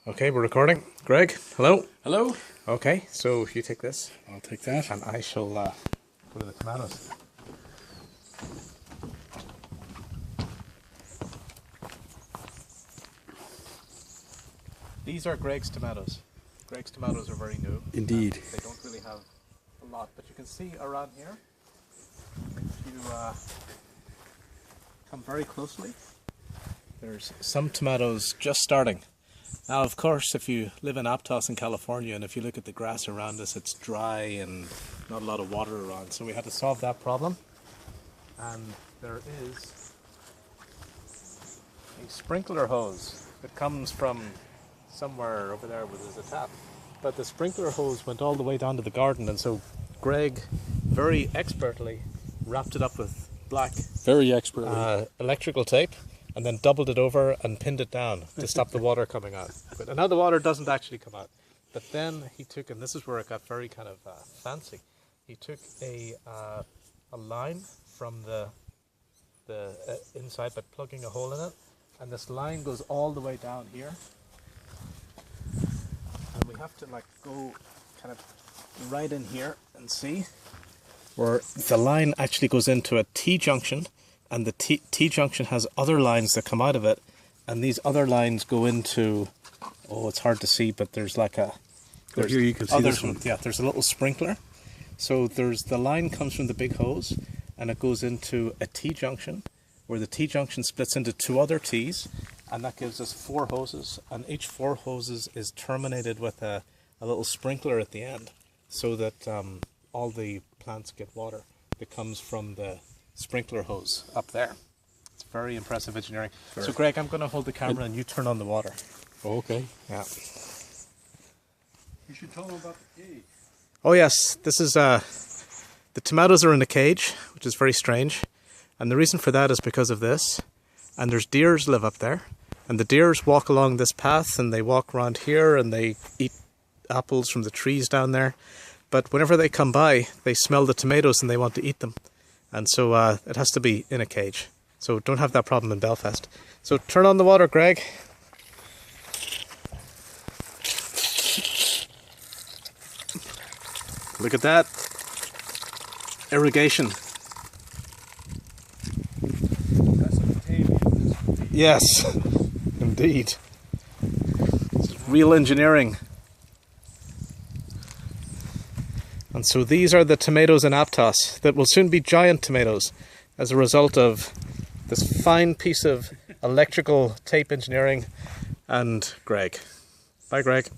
Okay, we're recording. Greg, hello. Hello. Okay, so you take this. I'll take that. And I shall go to the tomatoes. These are Greg's tomatoes. Greg's tomatoes are very new. Indeed. They don't really have a lot, but you can see around here, if you come very closely, there's some tomatoes just starting. Now, of course, if you live in Aptos in California, and if you look at the grass around us, it's dry and not a lot of water around. So we had to solve that problem. And there is a sprinkler hose that comes from somewhere over there where there's a tap. But the sprinkler hose went all the way down to the garden, and so Greg very expertly wrapped it up with black Very expertly. electrical tape, and then doubled it over and pinned it down to stop the water coming out. But now the water doesn't actually come out. But then he took, and this is where it got very kind of fancy, he took a line from the inside by plugging a hole in it, and this line goes all the way down here. And we have to like go kind of right in here and see where the line actually goes into a T-junction, and the T-junction has other lines that come out of it, and these other lines go into, oh, it's hard to see, but there's like a, Here you can see this one. yeah, there's a little sprinkler. So there's, the line comes from the big hose, and it goes into a T-junction, where the T-junction splits into two other T's, and that gives us 4 hoses, and each 4 hoses is terminated with a little sprinkler at the end, so that all the plants get water that comes from the sprinkler hose up there. It's very impressive engineering. Sure. So Greg, I'm going to hold the camera and you turn on the water. Okay. Yeah. You should tell them about the cage. Oh yes, this is the tomatoes are in a cage, which is very strange, and the reason for that is because of this. And there's deers live up there, and the deers walk along this path, and they walk around here, and they eat apples from the trees down there. But whenever they come by, they smell the tomatoes and they want to eat them. And so it has to be in a cage. So don't have that problem in Belfast. So turn on the water, Greg. Look at that. Irrigation. Yes, indeed. It's real engineering. And so these are the tomatoes in Aptos that will soon be giant tomatoes as a result of this fine piece of electrical tape engineering and Greg. Bye, Greg.